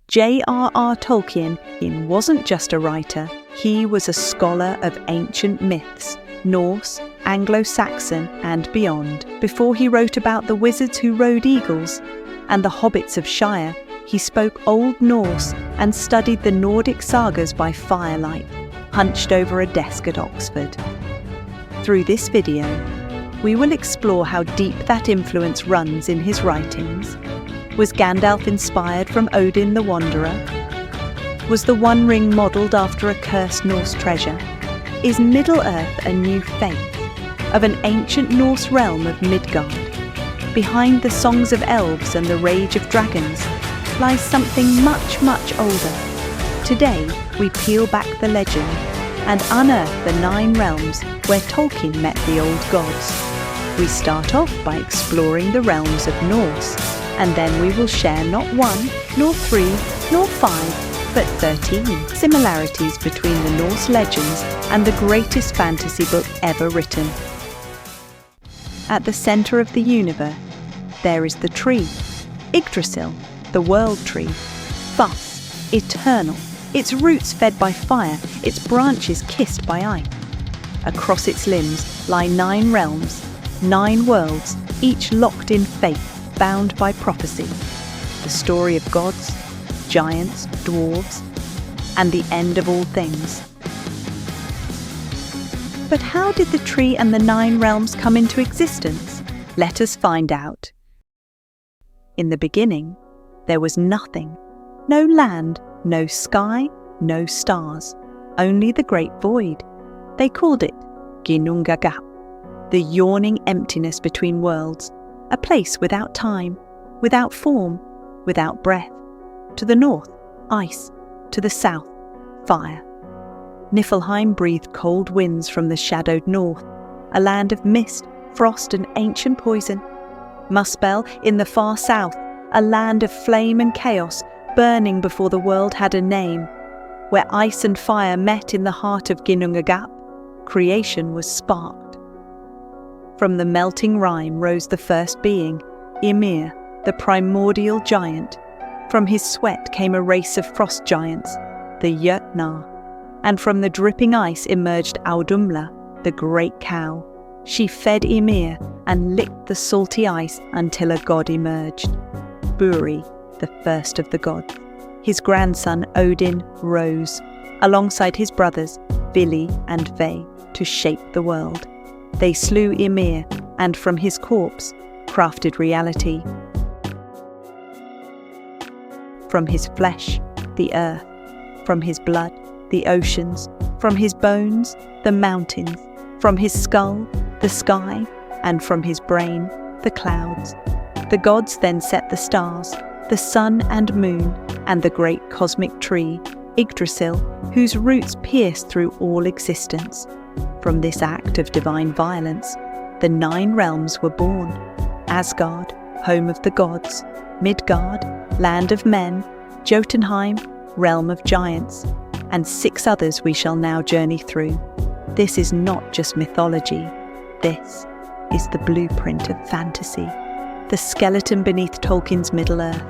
J.R.R. Tolkien wasn't just a writer, he was a scholar of ancient myths, Norse, Anglo-Saxon and beyond. Before he wrote about the wizards who rode eagles and the hobbits of Shire, he spoke Old Norse and studied the Nordic sagas by firelight, hunched over a desk at Oxford. Through this video, we will explore how deep that influence runs in his writings. Was Gandalf inspired from Odin the Wanderer? Was the One Ring modelled after a cursed Norse treasure? Is Middle-earth a new faith of an ancient Norse realm of Midgard? Behind the songs of elves and the rage of dragons lies something much, much older. Today, we peel back the legend and unearth the 9 realms where Tolkien met the old gods. We start off by exploring the realms of Norse, and then we will share not 1, nor 3, nor 5, but 13 similarities between the Norse legends and the greatest fantasy book ever written. At the centre of the universe, there is the tree, Yggdrasil, the world tree, vast, eternal, its roots fed by fire, its branches kissed by ice. Across its limbs lie 9 realms, 9 worlds, each locked in fate, bound by prophecy. The story of gods, giants, dwarves, and the end of all things. But how did the tree and the 9 realms come into existence? Let us find out. In the beginning, there was nothing. No land, no sky, no stars. Only the great void. They called it Ginnungagap, the yawning emptiness between worlds, a place without time, without form, without breath. To the north, ice. To the south, fire. Niflheim breathed cold winds from the shadowed north, a land of mist, frost and ancient poison. Muspel, in the far south, a land of flame and chaos, burning before the world had a name. Where ice and fire met in the heart of Ginnungagap, creation was sparked. From the melting rime rose the first being, Ymir, the primordial giant. From his sweat came a race of frost giants, the Jötnar. And from the dripping ice emerged Audumla, the great cow. She fed Ymir and licked the salty ice until a god emerged. Buri, the first of the gods. His grandson Odin rose, alongside his brothers Vili and Ve, to shape the world. They slew Ymir, and from his corpse crafted reality. From his flesh, the earth. From his blood, the oceans. From his bones, the mountains. From his skull, the sky. And from his brain, the clouds. The gods then set the stars, the sun and moon, and the great cosmic tree, Yggdrasil, whose roots pierce through all existence. From this act of divine violence, the 9 realms were born. Asgard, home of the gods, Midgard, land of men, Jotunheim, realm of giants, and 6 others we shall now journey through. This is not just mythology. This is the blueprint of fantasy, the skeleton beneath Tolkien's Middle-earth.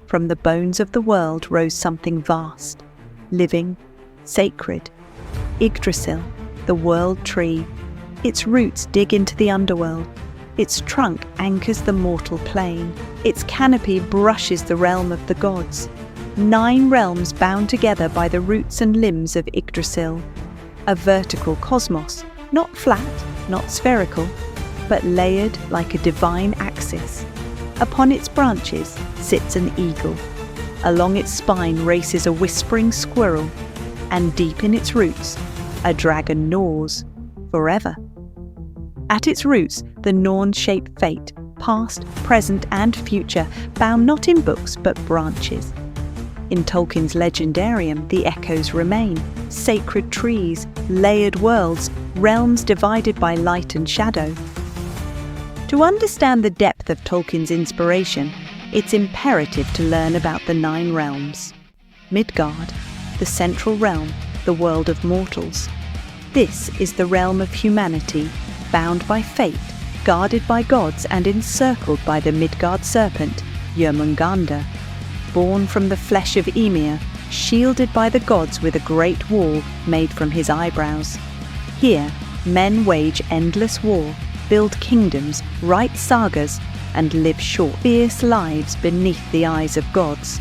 From the bones of the world rose something vast, living, sacred. Yggdrasil, the world tree. Its roots dig into the underworld. Its trunk anchors the mortal plane. Its canopy brushes the realm of the gods. 9 realms bound together by the roots and limbs of Yggdrasil. A vertical cosmos, not flat, not spherical, but layered like a divine axis. Upon its branches sits an eagle. Along its spine races a whispering squirrel, and deep in its roots, a dragon gnaws forever. At its roots, the Norn shape fate, past, present and future, bound not in books but branches. In Tolkien's legendarium, the echoes remain, sacred trees, layered worlds, realms divided by light and shadow. To understand the depth of Tolkien's inspiration, it's imperative to learn about the 9 realms. Midgard, the central realm, the world of mortals. This is the realm of humanity, bound by fate, guarded by gods and encircled by the Midgard serpent, Jörmungandr, born from the flesh of Ymir, shielded by the gods with a great wall made from his eyebrows. Here, men wage endless war, build kingdoms, write sagas, and live short, fierce lives beneath the eyes of gods.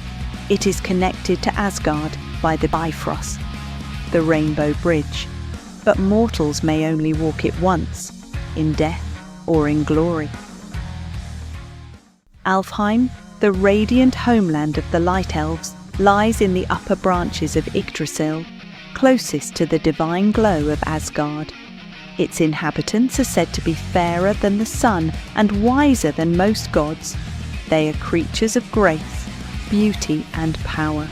It is connected to Asgard by the Bifrost, the Rainbow Bridge. But mortals may only walk it once, in death or in glory. Alfheim, the radiant homeland of the Light Elves, lies in the upper branches of Yggdrasil, closest to the divine glow of Asgard. Its inhabitants are said to be fairer than the sun and wiser than most gods. They are creatures of grace, beauty and power,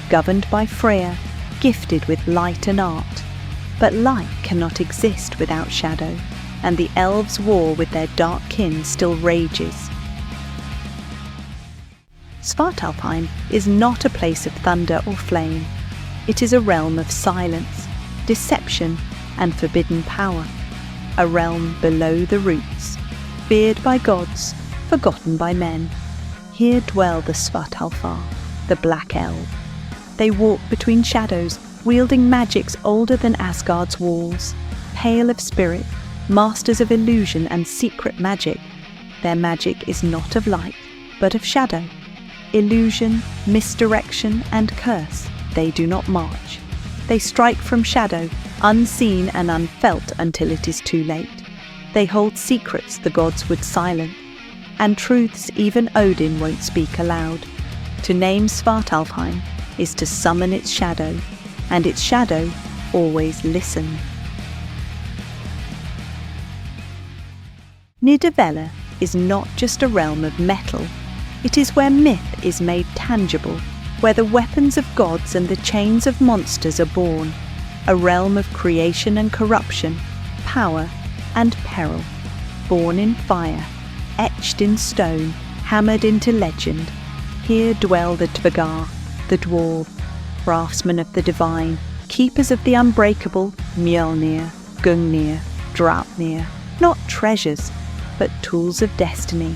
governed by Freya, gifted with light and art. But light cannot exist without shadow, and the elves' war with their dark kin still rages. Svartalfheim is not a place of thunder or flame. It is a realm of silence, deception, and forbidden power. A realm below the roots, feared by gods, forgotten by men. Here dwell the Svartalfar, the Black Elf. They walk between shadows, wielding magics older than Asgard's walls. Pale of spirit, masters of illusion and secret magic. Their magic is not of light, but of shadow. Illusion, misdirection, and curse, they do not march. They strike from shadow, unseen and unfelt until it is too late. They hold secrets the gods would silence, and truths even Odin won't speak aloud. To name Svartalfheim is to summon its shadow, and its shadow always listen. Nidavellir is not just a realm of metal. It is where myth is made tangible, where the weapons of gods and the chains of monsters are born, a realm of creation and corruption, power and peril, born in fire, etched in stone, hammered into legend. Here dwell the Tvegar, the dwarf, craftsmen of the divine, keepers of the unbreakable, Mjolnir, Gungnir, Draupnir, not treasures, but tools of destiny.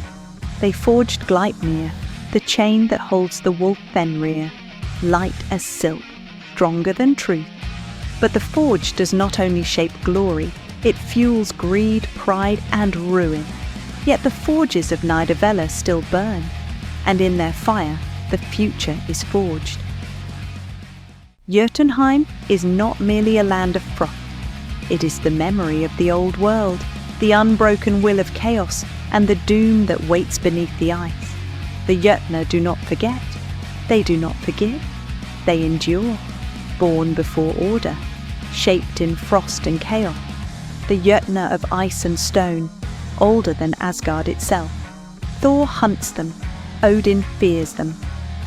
They forged Gleipnir, the chain that holds the wolf Fenrir, light as silk, stronger than truth. But the forge does not only shape glory, it fuels greed, pride, and ruin. Yet the forges of Nidavellir still burn, and in their fire the future is forged. Jotunheim is not merely a land of frost. It is the memory of the old world, the unbroken will of chaos, and the doom that waits beneath the ice. The Jötnar do not forget. They do not forgive. They endure, born before order, shaped in frost and chaos. The Jötnar of ice and stone, older than Asgard itself. Thor hunts them, Odin fears them,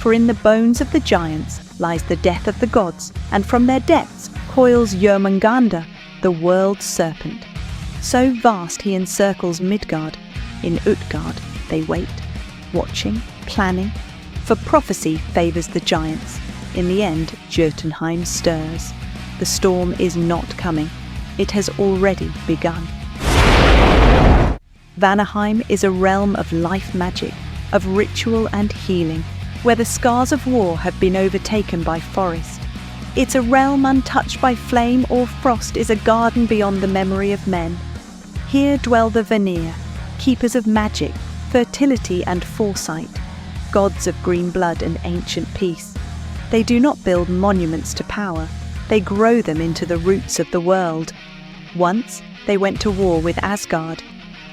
for in the bones of the giants lies the death of the gods, and from their depths coils Jörmungandr, the world serpent. So vast he encircles Midgard. In Utgard they wait, watching, planning, for prophecy favours the giants. In the end, Jotunheim stirs. The storm is not coming. It has already begun. Vanaheim is a realm of life magic, of ritual and healing, where the scars of war have been overtaken by forest. It's a realm untouched by flame or frost, is a garden beyond the memory of men. Here dwell the Vanir, keepers of magic, fertility and foresight, gods of green blood and ancient peace. They do not build monuments to power, they grow them into the roots of the world. Once they went to war with Asgard,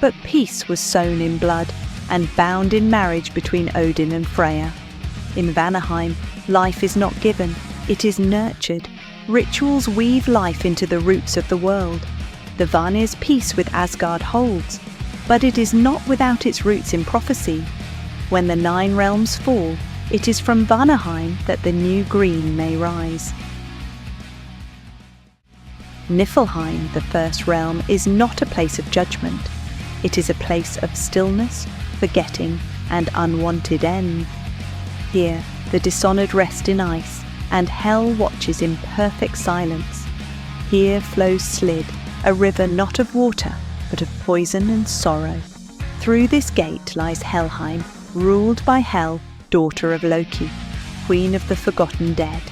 but peace was sown in blood and bound in marriage between Odin and Freya. In Vanaheim, life is not given, it is nurtured. Rituals weave life into the roots of the world. The Vanir's peace with Asgard holds, but it is not without its roots in prophecy. When the 9 realms fall, it is from Vanaheim that the new green may rise. Niflheim, the first realm, is not a place of judgment. It is a place of stillness, forgetting, and unwanted end. Here, the dishonoured rest in ice, and hell watches in perfect silence. Here flows Slid, a river not of water, but of poison and sorrow. Through this gate lies Helheim, ruled by Hel, daughter of Loki, queen of the forgotten dead.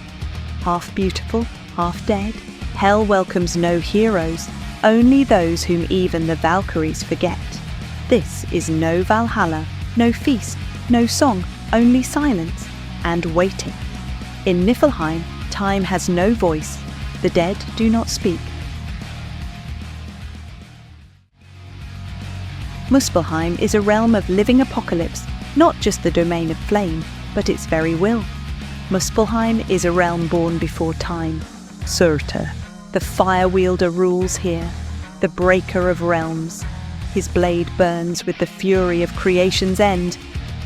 Half beautiful, half dead, Hel welcomes no heroes, only those whom even the Valkyries forget. This is no Valhalla, no feast, no song, only silence and waiting. In Niflheim, time has no voice, the dead do not speak. Muspelheim is a realm of living apocalypse, not just the domain of flame, but its very will. Muspelheim is a realm born before time. Surtur, the fire wielder, rules here, the breaker of realms. His blade burns with the fury of creation's end.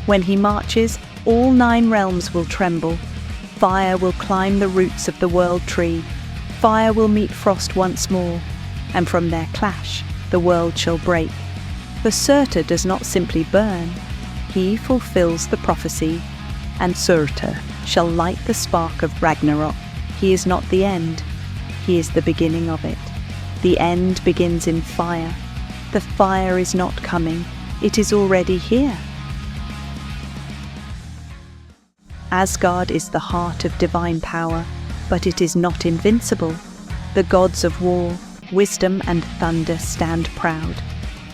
When he marches, all 9 realms will tremble. Fire will climb the roots of the world tree. Fire will meet frost once more, and from their clash the world shall break. For Surtur does not simply burn, he fulfills the prophecy, and Surtur shall light the spark of Ragnarok. He is not the end, he is the beginning of it. The end begins in fire. The fire is not coming, it is already here. Asgard is the heart of divine power, but it is not invincible. The gods of war, wisdom and thunder stand proud,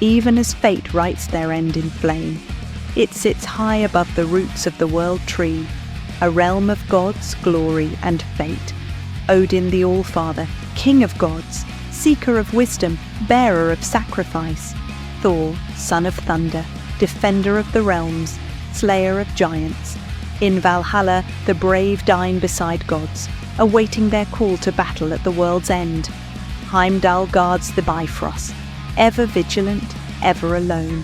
even as fate writes their end in flame. It sits high above the roots of the world tree, a realm of gods, glory and fate. Odin the All-Father, king of gods, seeker of wisdom, bearer of sacrifice. Thor, son of thunder, defender of the realms, slayer of giants. In Valhalla, the brave dine beside gods, awaiting their call to battle at the world's end. Heimdall guards the Bifrost, ever vigilant, ever alone.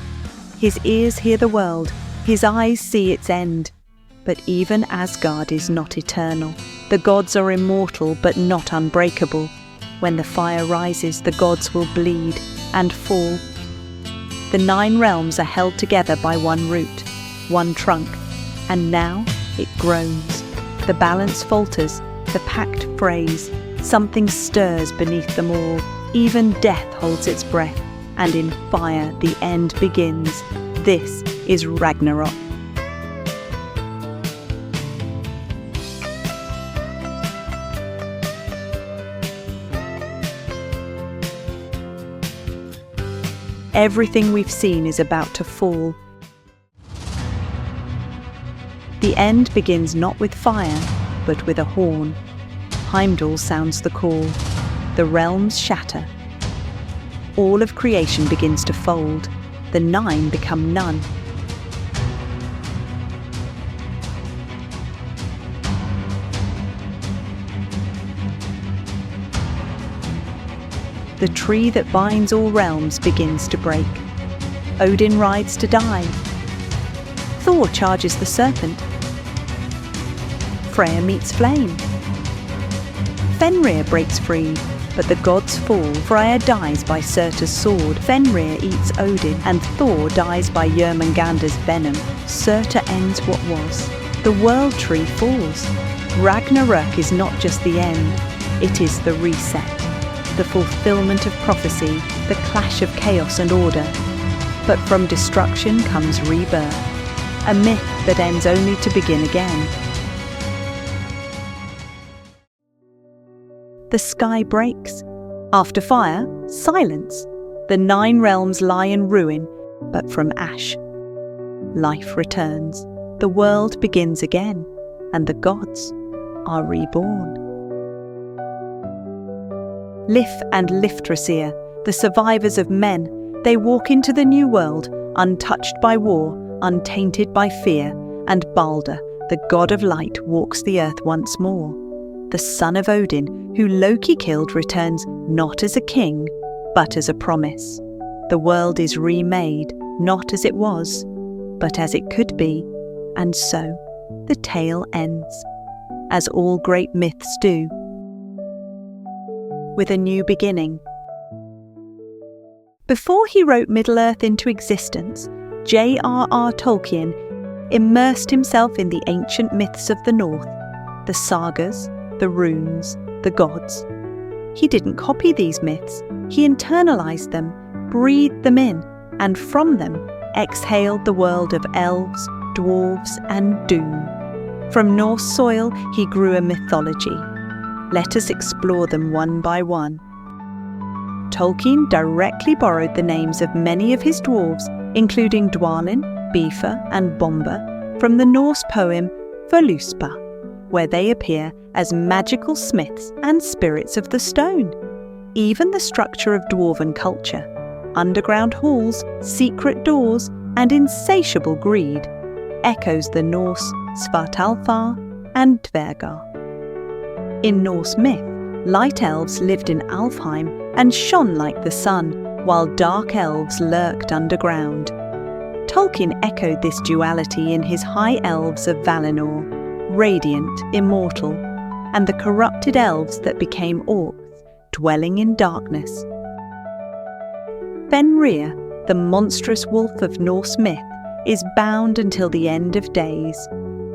His ears hear the world, his eyes see its end. But even Asgard is not eternal. The gods are immortal but not unbreakable. When the fire rises, the gods will bleed and fall. The 9 realms are held together by one root, one trunk, and now it groans. The balance falters, the pact frays, something stirs beneath them all. Even death holds its breath, and in fire the end begins. This is Ragnarok. Everything we've seen is about to fall. The end begins not with fire, but with a horn. Heimdall sounds the call. The realms shatter. All of creation begins to fold. The 9 become none. The tree that binds all realms begins to break. Odin rides to die. Thor charges the serpent. Freya meets flame. Fenrir breaks free, but the gods fall. Freya dies by Surtur's sword. Fenrir eats Odin, and Thor dies by Jörmungandr's venom. Surtur ends what was. The world tree falls. Ragnarök is not just the end, it is the reset. The fulfillment of prophecy, the clash of chaos and order. But from destruction comes rebirth, a myth that ends only to begin again. The sky breaks. After fire, silence. The 9 realms lie in ruin, but from ash, life returns. The world begins again, and the gods are reborn. Lif and Lifthrasir, the survivors of men, they walk into the new world, untouched by war, untainted by fear, and Balder, the god of light, walks the earth once more. The son of Odin, who Loki killed, returns not as a king, but as a promise. The world is remade, not as it was, but as it could be, and so the tale ends, as all great myths do, with a new beginning. Before he wrote Middle-earth into existence, J.R.R. Tolkien immersed himself in the ancient myths of the North, the sagas, the runes, the gods. He didn't copy these myths, he internalized them, breathed them in, and from them exhaled the world of elves, dwarves, and doom. From Norse soil, he grew a mythology. Let us explore them one by one. Tolkien directly borrowed the names of many of his dwarves, including Dwalin, Beaver, and Bomber, from the Norse poem Völuspá, where they appear as magical smiths and spirits of the stone. Even the structure of dwarven culture, underground halls, secret doors, and insatiable greed, echoes the Norse Svartalfar and Dvergar. In Norse myth, light elves lived in Alfheim and shone like the sun, while dark elves lurked underground. Tolkien echoed this duality in his High Elves of Valinor, radiant, immortal, and the corrupted elves that became orcs, dwelling in darkness. Fenrir, the monstrous wolf of Norse myth, is bound until the end of days.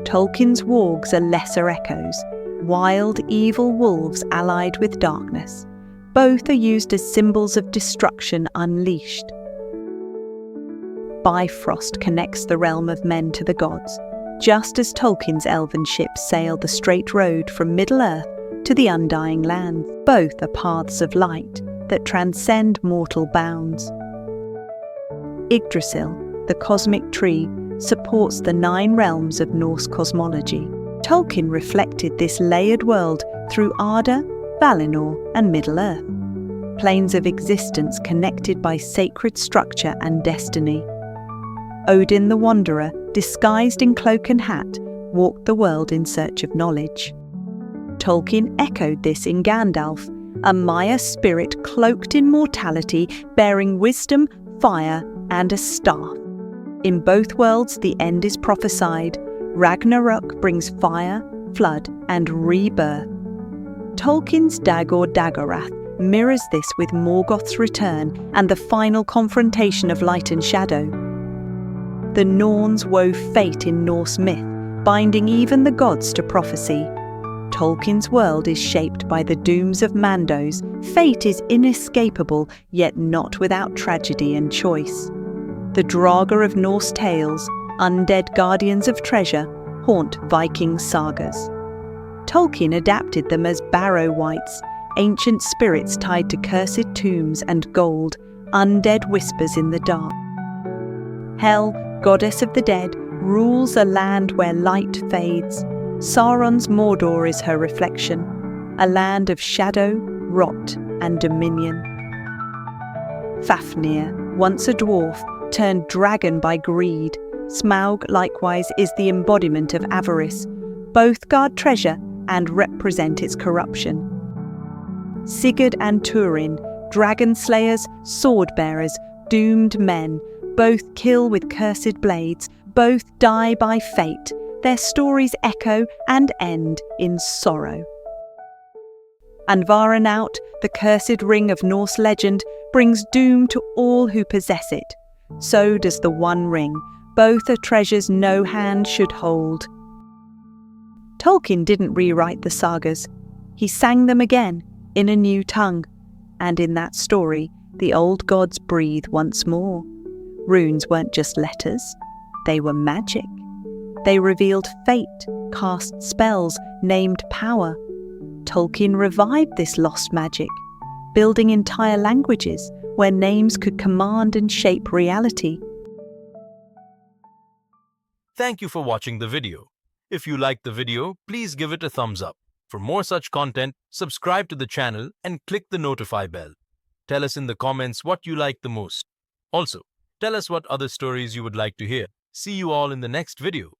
Tolkien's wargs are lesser echoes, wild, evil wolves allied with darkness. Both are used as symbols of destruction unleashed. Bifrost connects the realm of men to the gods, just as Tolkien's elven ships sail the straight road from Middle-earth to the Undying Lands. Both are paths of light that transcend mortal bounds. Yggdrasil, the cosmic tree, supports the 9 realms of Norse cosmology. Tolkien reflected this layered world through Arda, Valinor, and Middle-earth, planes of existence connected by sacred structure and destiny. Odin the Wanderer, disguised in cloak and hat, walked the world in search of knowledge. Tolkien echoed this in Gandalf, a Maya spirit cloaked in mortality, bearing wisdom, fire, and a staff. In both worlds, the end is prophesied. Ragnarok brings fire, flood, and rebirth. Tolkien's Dagor Dagorath mirrors this with Morgoth's return and the final confrontation of light and shadow. The Norns wove fate in Norse myth, binding even the gods to prophecy. Tolkien's world is shaped by the dooms of Mandos. Fate is inescapable, yet not without tragedy and choice. The Draugr of Norse tales, undead guardians of treasure, haunt Viking sagas. Tolkien adapted them as barrow wights, ancient spirits tied to cursed tombs, and gold, undead whispers in the dark. Hel, goddess of the dead, rules a land where light fades. Sauron's Mordor is her reflection, a land of shadow, rot, and dominion. Fafnir, once a dwarf, turned dragon by greed. Smaug, likewise, is the embodiment of avarice. Both guard treasure and represent its corruption. Sigurd and Turin, dragon slayers, sword bearers, doomed men, both kill with cursed blades, both die by fate. Their stories echo and end in sorrow. Andvaranaut, the cursed ring of Norse legend, brings doom to all who possess it. So does the One Ring. Both are treasures no hand should hold. Tolkien didn't rewrite the sagas. He sang them again in a new tongue. And in that story, the old gods breathe once more. Runes weren't just letters. They were magic. They revealed fate, cast spells, named power. Tolkien revived this lost magic, building entire languages where names could command and shape reality. Thank you for watching the video. If you liked the video, please give it a thumbs up. For more such content, subscribe to the channel and click the notify bell. Tell us in the comments what you like the most. Also, tell us what other stories you would like to hear. See you all in the next video.